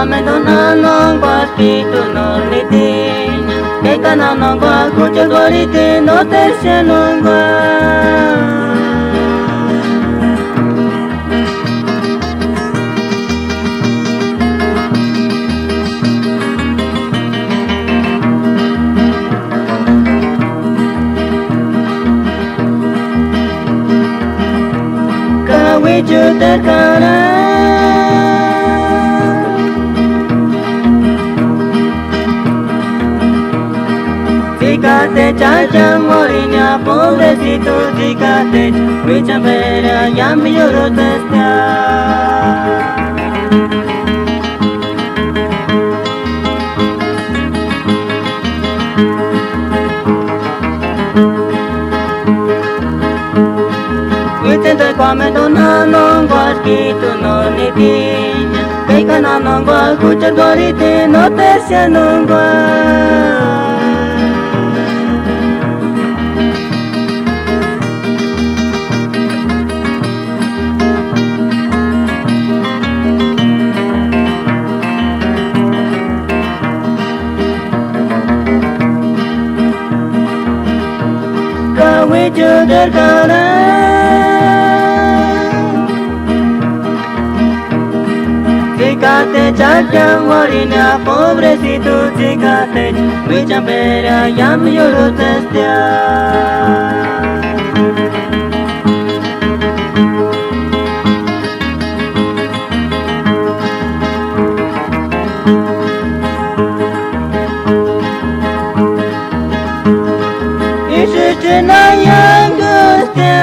kwamendo nanong paspito no nitin Keka nanong kwa kucho gorite no te sianong kwa Kawichu terkara Zikate chacha morinya pobrecito Zikate wichambera yami yoro testia Witente kwamendo nanong guarquito no nitinya Keika nanong guar kuchar gorite no te sianong guar Kawichu terkara Zikate chacha morinya pobrecito Zikate wichambera yami yoro testia Ishishina yangustia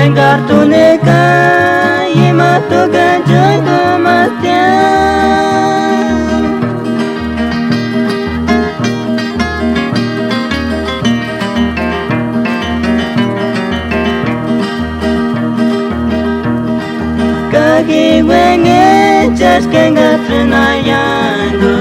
Engartuneka yimatu ganjoy kumastia Kaki wenge chaskenga trinayangu